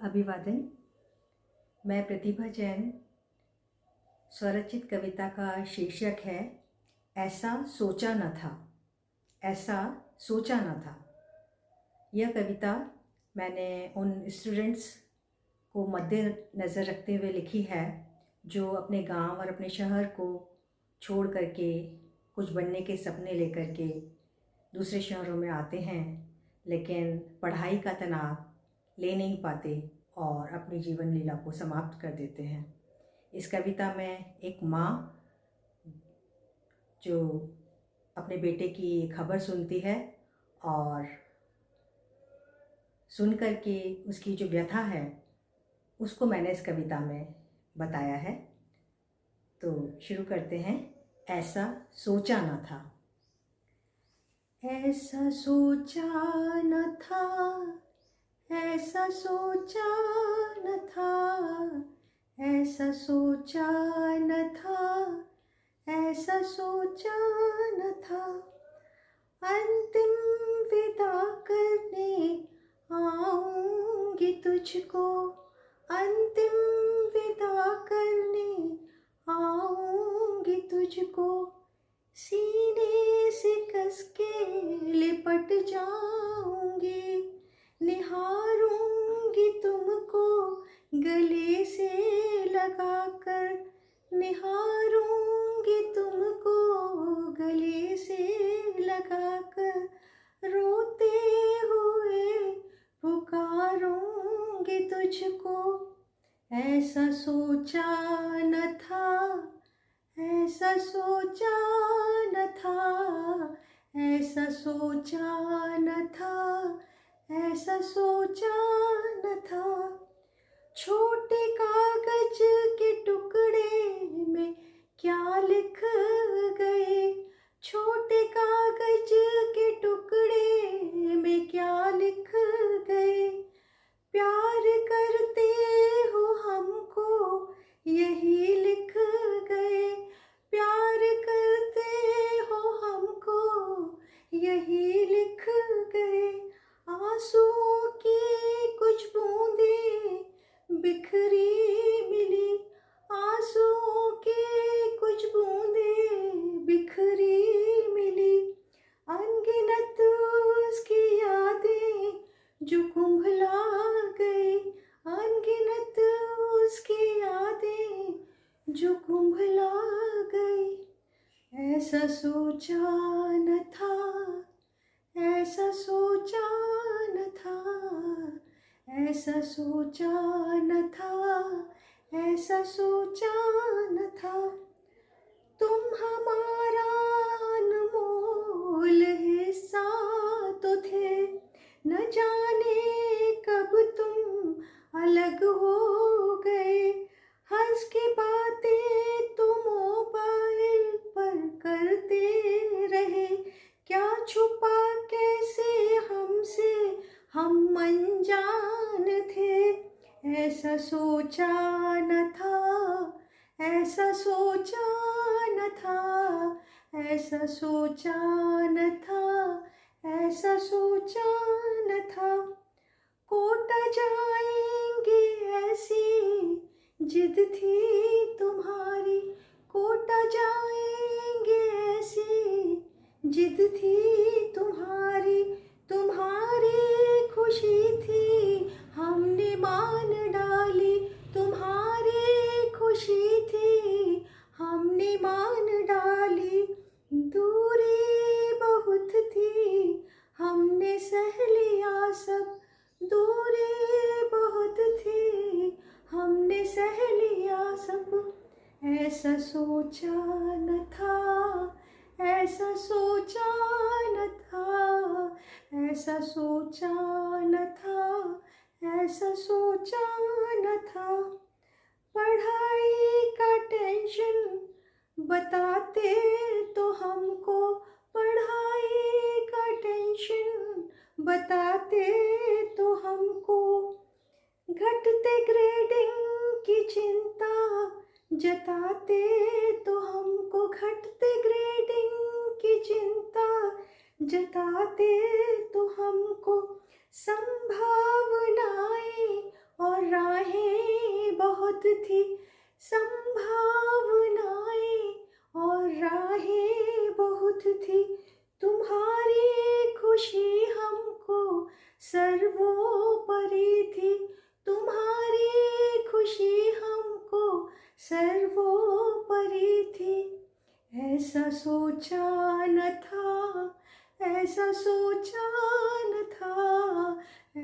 अभिवादन। मैं प्रतिभा जैन। स्वरचित कविता का शीर्षक है ऐसा सोचा न था। ऐसा सोचा न था। यह कविता मैंने उन स्टूडेंट्स को मद्देनज़र रखते हुए लिखी है जो अपने गांव और अपने शहर को छोड़ करके कुछ बनने के सपने लेकर के दूसरे शहरों में आते हैं, लेकिन पढ़ाई का तनाव ले नहीं पाते और अपनी जीवन लीला को समाप्त कर देते हैं। इस कविता में एक माँ जो अपने बेटे की खबर सुनती है और सुन कर के उसकी जो व्यथा है उसको मैंने इस कविता में बताया है। तो शुरू करते हैं। ऐसा सोचा न था। ऐसा सोचा न था, ऐसा सोचा न था, ऐसा सोचा न था, ऐसा सोचा न था। अंतिम विदा करने आऊंगी तुझको, अंतिम विदा करने आऊंगी तुझको। सीने से कस के लिपट जाऊंगी, निहारूंगी तुमको गले से लगाकर, निहारूंगी तुमको गले से लगाकर। रोते हुए पुकारूंगी तुझको। ऐसा सोचा न था, ऐसा सोचा न था, ऐसा सोचा न था, ऐसा सोचा न था। छोटे कागज के टुकड़े में क्या लिख गए, छोटे कागज के टुकड़े में क्या लिख गए। प्यार करते हो हमको यही लिख गए, प्यार करते हो हमको यही लिख गए। आंसुओं की कुछ बूंदें बिखरी मिली, आंसुओं की कुछ बूंदें बिखरी मिली। अनगिनत उसकी यादें जो कुंभला गई, अनगिनत उसकी यादें जो कुंभला गई। ऐसा सोचा न था, ऐसा सोचा न था, ऐसा सोचा न था, ऐसा सोचा न था। तुम हमारा अनमोल हिस्सा तो थे, न जाने कब तुम अलग हो गए। हंस की बातें तो मोबाइल पर करते रहे, क्या छुपा कैसे हमसे हम अनजान थे। ऐसा सोचा न था, ऐसा सोचा न था, ऐसा सोचा न था, ऐसा सोचा न था। कोटा जाएंगे ऐसी जिद थी तुम्हारी, कोटा जाएंगे ऐसी जिद थी तुम्हारी। तुम्हारी खुशी थी हमने मान डाली, तुम्हारी खुशी थी हमने मान डाली। दूरी बहुत थी हमने सह लिया सब, दूरी बहुत थी हमने सह लिया सब। ऐसा सोचा न था, ऐसा सोचा न था, ऐसा सोचा न था, ऐसा सोचा न था। पढ़ाई का टेंशन बताते तो हमको, पढ़ाई का टेंशन बताते तो हमको। घटते ग्रेडिंग की चिंता जताते तो हमको, घटते ग्रेडिंग की चिंता जताते तो हमको। संभावनाएं और राहें बहुत थी, संभावनाएं और राहें बहुत थी। तुम्हारी खुशी हमको सर्वोपरि थी, तुम्हारी खुशी हमको सर्वोपरि थी। ऐसा सोचा न था, ऐसा सोचा न था,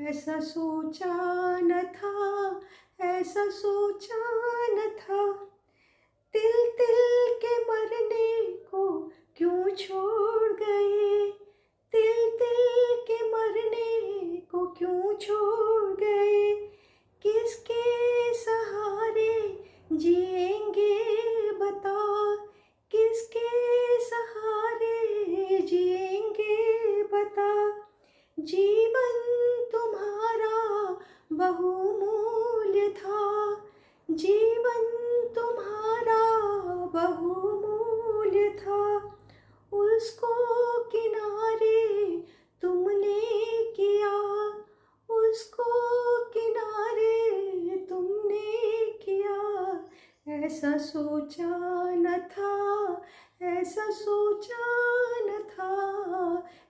ऐसा सोचा न था, ऐसा सोचा न था। तिल तिल के मरने को क्यों छोड़ गए, तिल तिल के मरने को क्यों छोड़ गए। किसके सहारे जिएंगे बता, किसके सहारे जिएंगे बता। जीवन तुम्हारा बहुमूल्य था, जीवन तुम्हारा बहुमूल्य था। उसको किनारे तुमने किया, उसको किनारे तुमने किया। ऐसा सोचा न था, ऐसा सोचा न था,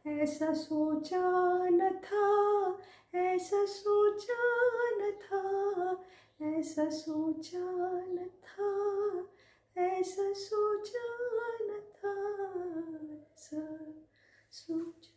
ऐसा सोचा न था, ऐसा सोचा न था, ऐसा सोचा न था, ऐसा सोचा न था, ऐसा सोचा